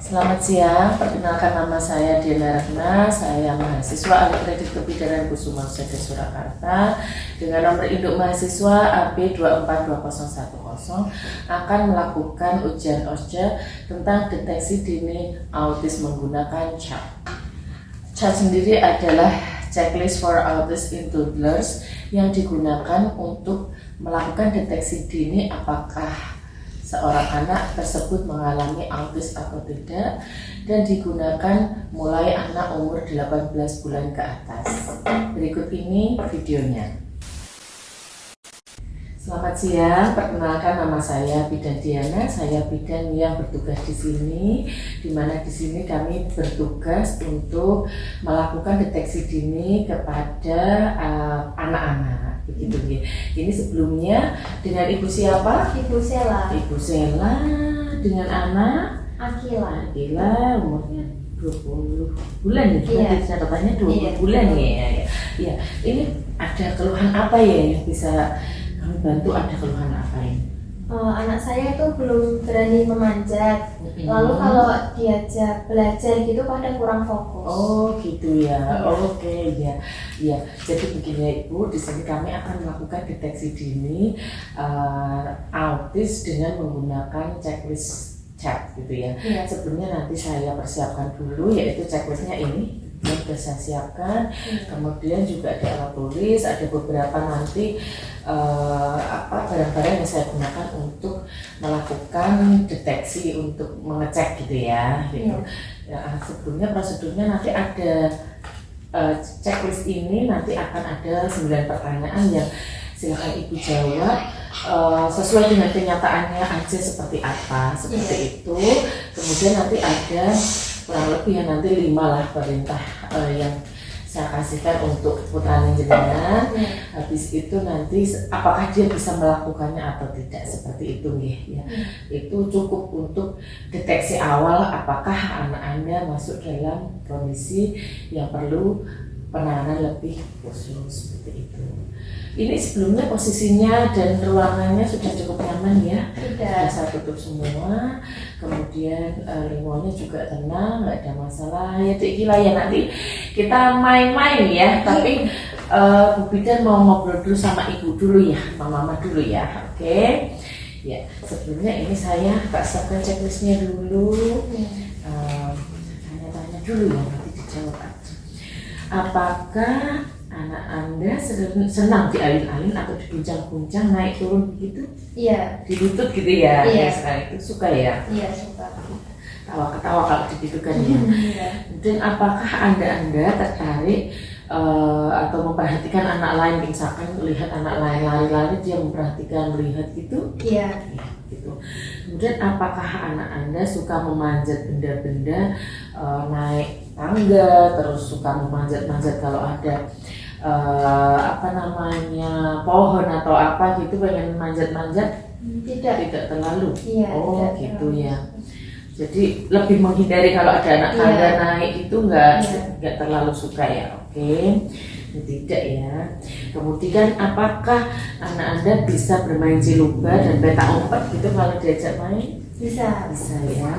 Selamat siang, perkenalkan nama saya Diana Ratna, saya mahasiswa Alih Kredit Kebidanan Kusuma Usada Surakarta dengan nomor induk mahasiswa AB242010 akan melakukan ujian OSJA tentang deteksi dini autis menggunakan CHART. CHART sendiri adalah Checklist for Autism in Toddlers yang digunakan untuk melakukan deteksi dini apakah seorang anak tersebut mengalami autis atau tidak, dan digunakan mulai anak umur 18 bulan ke atas. Berikut ini videonya. Selamat siang, perkenalkan nama saya Bidan Diana. Saya bidan yang bertugas di sini, di mana di sini kami bertugas untuk melakukan deteksi dini kepada anak-anak. Begitu ya. Ini sebelumnya dengan Ibu siapa? Ibu Sela. Ibu Sela dengan anak Akila. Akila, umurnya 20 bulan ya. Iya. Catatannya 20 bulan ya. Ya. Ini ada keluhan apa ya yang bisa kami bantu? Ada keluhan apa ini? Anak saya itu belum berani memanjat. Lalu kalau diajak belajar gitu kadang kurang fokus. Oh gitu ya. Iya. Oke ya. Ya. Jadi begini ya Ibu, di sini kami akan melakukan deteksi dini autis dengan menggunakan checklist CHART gitu ya. Iya. Sebelumnya nanti saya persiapkan dulu, yaitu checklistnya ini yang sudah saya siapkan. Kemudian juga ada alat tulis, ada beberapa nanti barang-barang yang saya gunakan untuk melakukan deteksi, untuk mengecek gitu ya. Gitu. Ya, sebelumnya prosedurnya nanti ada checklist ini nanti akan ada 9 pertanyaan yang silakan Ibu jawab sesuai dengan kenyataannya aja seperti apa, seperti itu. Kemudian nanti ada kurang lebih nanti 5 lah perintah yang saya kasihkan untuk putranya jenengan. Habis itu nanti apakah dia bisa melakukannya atau tidak, seperti itu ya. Itu cukup untuk deteksi awal apakah anak Anda masuk dalam kondisi yang perlu penanganan lebih khusus, seperti itu. Ini sebelumnya posisinya dan ruangannya sudah cukup nyaman ya. Sudah saya tutup semua. Kemudian lingkungannya juga tenang, nggak ada masalah. Ya gila ya, nanti kita main-main ya. Tapi Bu Bidan mau ngobrol dulu sama Ibu dulu ya, sama Mama dulu ya. Oke. Ya, sebelumnya ini saya siapkan checklistnya dulu. Tanya-tanya dulu ya, nanti dijawab aja. Apakah anak Anda senang dialin-alin atau diguncang-guncang naik turun begitu? Iya. Di lutut gitu ya? Iya. Sekarang itu suka ya? Iya, suka. Ketawa-ketawa kalau begitu kan ya? Iya. Dan apakah Anda tertarik atau memperhatikan anak lain, misalkan melihat anak lain lari-lari dia memperhatikan, melihat gitu? Iya. Ya, gitu. Kemudian apakah anak Anda suka memanjat benda-benda, naik tangga, terus suka memanjat-manjat kalau ada pohon atau apa gitu, pengen manjat-manjat? Tidak terlalu. Iya, oh tidak gitu terlalu. ya. Jadi lebih menghindari kalau ada anak tangga naik itu nggak terlalu suka ya. Oke. Tidak ya. Kemudian apakah anak Anda bisa bermain ciluba dan petak umpet gitu kalau diajak main? Bisa. Bisa ya.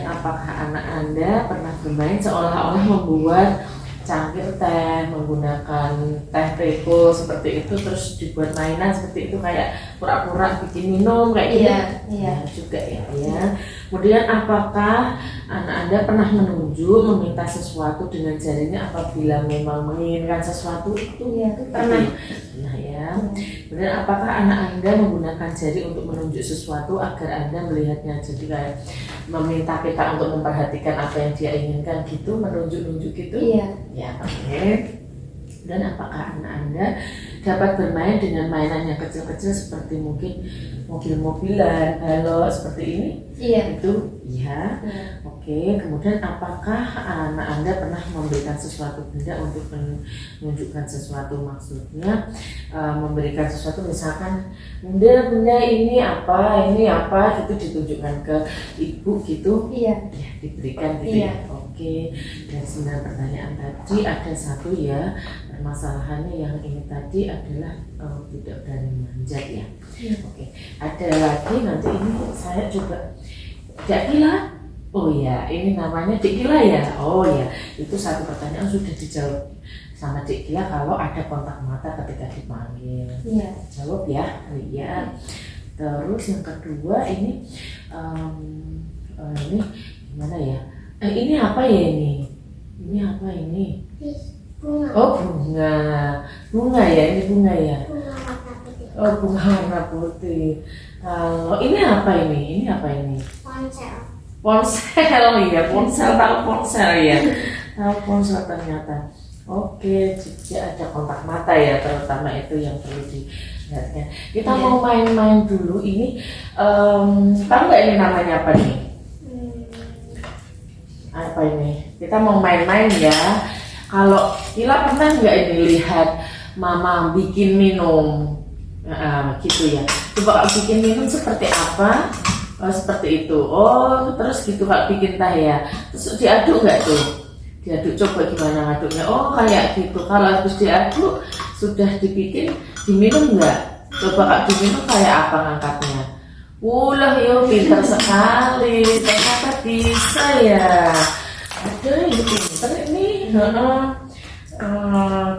Apakah anak Anda pernah bermain seolah-olah membuat cangkir teh, menggunakan teh preko seperti itu, terus dibuat mainan seperti itu, kayak pura-pura bikin minum kayak gitu? Iya. Juga ya. Kemudian apakah anak Anda pernah menunjuk, meminta sesuatu dengan jarinya apabila memang menginginkan sesuatu itu? Iya, pernah. Nah ya. Kemudian apakah anak Anda menggunakan jari untuk menunjuk sesuatu agar Anda melihatnya, jadi kayak meminta kita untuk memperhatikan apa yang dia inginkan gitu, menunjuk-nunjuk gitu? Iya. Ya, oke. Dan apakah anak Anda dapat bermain dengan mainan yang kecil-kecil seperti mungkin mobil-mobilan, balok seperti ini? Iya. Itu ya. Oke. Kemudian apakah anak Anda pernah memberikan sesuatu benda untuk menunjukkan sesuatu, maksudnya memberikan sesuatu, misalkan benda ini apa gitu, ditunjukkan ke ibu gitu? Iya. Ya, diberikan gitu Iya. ya. Oke. Dan 9 pertanyaan tadi ada satu ya, permasalahannya yang ini tadi adalah tidak berani manjat ya. Oke. Ada lagi nanti ini saya coba. Tidak gila, Oh ya, ini namanya Dik Gila ya? Oh ya, itu satu pertanyaan sudah dijawab sama Dik Gila kalau ada kontak mata ketika dipanggil. Iya. Jawab ya, iya. Terus yang kedua ini, ini gimana ya? Ini apa ya ini? Ini apa ini? Bunga. Oh bunga, bunga ya, ini bunga ya. Bunga warna putih. Oh bunga warna putih. Kalau ini apa ini? Ini apa ini? Ponsel. Ponsel ya, ponsel, tahu ponsel ya, tahu ponsel ternyata. Oke, jadi ada kontak mata ya, terutama itu yang perlu dilihatkan. Kita Iya. mau main-main dulu. Ini tahu nggak ini namanya apa nih? Apa ini? Kita mau main-main ya. Kalau Gila pernah nggak ini lihat Mama bikin minum, gitu ya. Coba kalau bikin minum seperti apa? Oh, seperti itu. Oh, terus gitu kalau bikin teh ya. Terus diaduk nggak tuh? Diaduk, coba gimana ngaduknya? Oh, kayak gitu. Kalau habis diaduk, sudah dibikin, diminum nggak? Coba kalau diminum kayak apa ngangkatnya? Wulah, yo pintar sekali. Ternyata bisa ya. Ada yang pintar ini.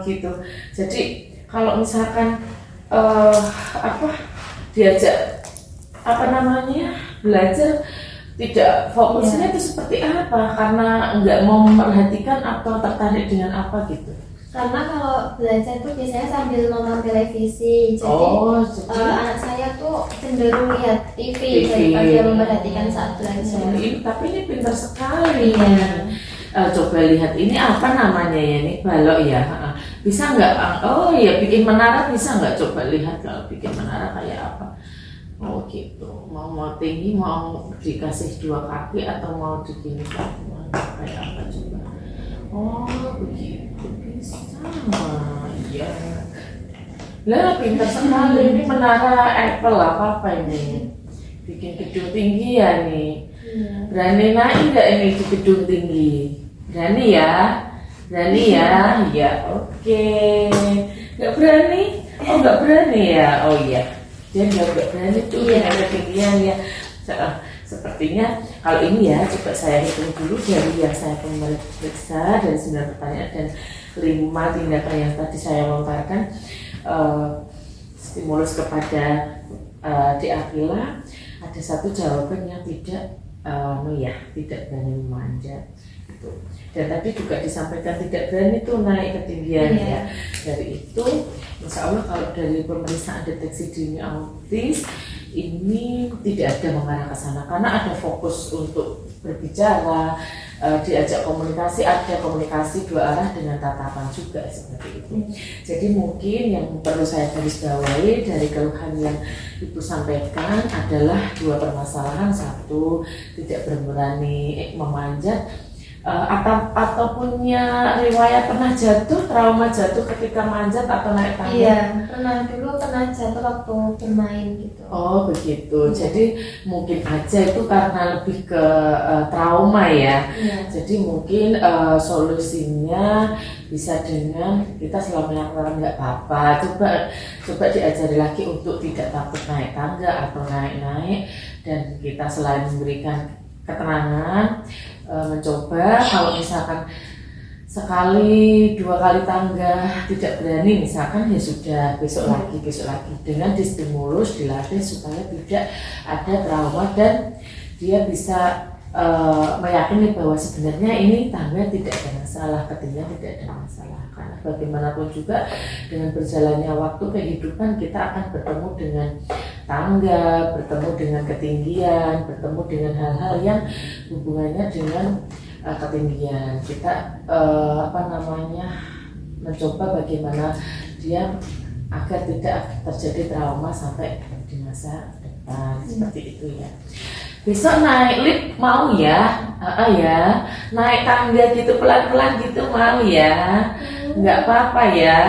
Gitu. Jadi kalau misalkan diajak belajar tidak fokusnya itu seperti apa, karena nggak mau memperhatikan atau tertarik dengan apa gitu. Karena kalau belajar tuh biasanya sambil nonton televisi, jadi anak saya tuh cenderung lihat TV daripada memperhatikan saat belajar. Tapi ini pintar sekali. Iya. Coba lihat ini apa namanya ya, ini balok ya. Bisa nggak? Oh ya, bikin menara bisa nggak? Coba lihat kalau bikin menara kayak apa. Oh gitu, mau tinggi, mau dikasih 2 kaki atau mau begini kayak apa coba? Oh begitu, bisa, iya. Lah pintar sekali, ini menara Apple apa ini? Bikin gedung tinggi ya nih. Berani naik nggak ini di gedung tinggi? Berani ya? Berani ya? Ya oke. Nggak berani? Oh nggak berani ya? Oh iya. Dia nggak berani tuh, ada ketinggian ya. Sepertinya kalau ini ya, coba saya hitung dulu dari yang saya periksa dari 9 pertanyaan dan 5 tindakan yang tadi saya lontarkan, stimulus kepada Diakila, ada 1 jawaban yang tidak berani memanjat gitu. Dan tadi juga disampaikan tidak berani tuh naik ketinggian ya. Dari itu insya Allah kalau dari pemeriksaan deteksi dini autis ini tidak ada mengarah ke sana, karena ada fokus untuk berbicara, diajak komunikasi, ada komunikasi 2 arah dengan tatapan juga seperti itu. Jadi mungkin yang perlu saya garis bawahi dari keluhan yang Ibu sampaikan adalah 2 permasalahan. 1, tidak berani memanjat, atau punya riwayat pernah jatuh, trauma jatuh ketika manjat atau naik tangga? Iya, pernah jatuh waktu bermain gitu. Oh begitu, jadi mungkin aja itu karena lebih ke trauma ya. Jadi mungkin solusinya bisa dengan kita selalu melakukan nggak apa-apa, coba diajari lagi untuk tidak takut naik tangga atau naik-naik, dan kita selain memberikan keterangan, mencoba kalau misalkan sekali 2 kali tangga tidak berani misalkan, ya sudah besok lagi dengan distimulus, dilatih supaya tidak ada trauma dan dia bisa meyakini bahwa sebenarnya ini tangga tidak ada masalah, ketinggian tidak ada masalah. Karena bagaimanapun juga dengan berjalannya waktu kehidupan kita akan bertemu dengan tangga, bertemu dengan ketinggian, bertemu dengan hal-hal yang hubungannya dengan ketinggian. Kita mencoba bagaimana dia agar tidak terjadi trauma sampai di masa depan, seperti itu ya. Besok naik lift mau ya? Ya, naik tangga gitu pelan-pelan gitu mau ya? Nggak apa-apa ya,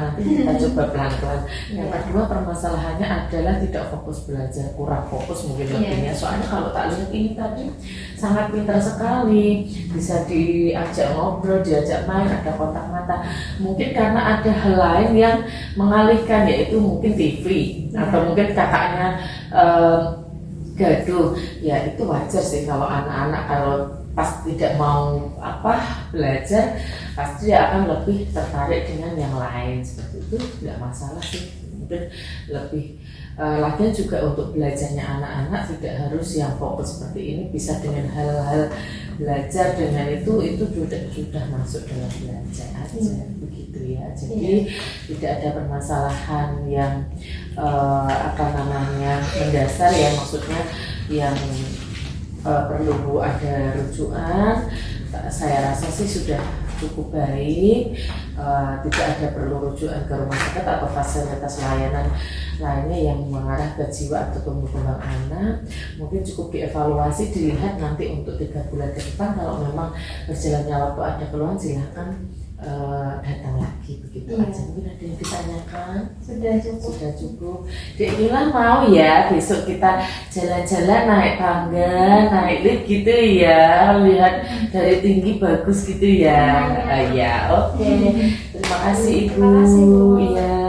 nanti kita coba pelan-pelan. Yang kedua permasalahannya adalah tidak fokus belajar, kurang fokus mungkin lebihnya. Soalnya kalau tak lihat ini tadi sangat pintar sekali, bisa diajak ngobrol, diajak main, ada kontak mata. Mungkin karena ada hal lain yang mengalihkan, yaitu mungkin TV atau mungkin kakaknya gaduh, ya itu wajar sih kalau anak-anak kalau pas tidak mau belajar pasti dia akan lebih tertarik dengan yang lain, seperti itu nggak masalah sih. Mungkin lebih lagian juga untuk belajarnya anak-anak tidak harus yang fokus seperti ini, bisa dengan hal-hal belajar dengan itu sudah masuk dalam belajar aja begitu ya. Jadi tidak ada permasalahan yang mendasar ya, maksudnya yang perlu ada rujukan. Saya rasa sih sudah cukup baik, tidak ada perlu rujukan ke rumah sakit atau fasilitas layanan lainnya yang mengarah ke jiwa atau tumbuh kembang anak. Mungkin cukup dievaluasi, dilihat nanti untuk 3 bulan ke depan, kalau memang berjalannya waktu ada keluhan silahkan datang lagi begitu aja. Mungkin ada yang ditanyakan? Sudah cukup. Dek Mila mau ya besok kita jalan-jalan naik tangga, naik lift gitu ya, lihat dari tinggi bagus gitu ya. Ya, oke. Terima kasih Ibu. Terima kasih, Bu. Iya.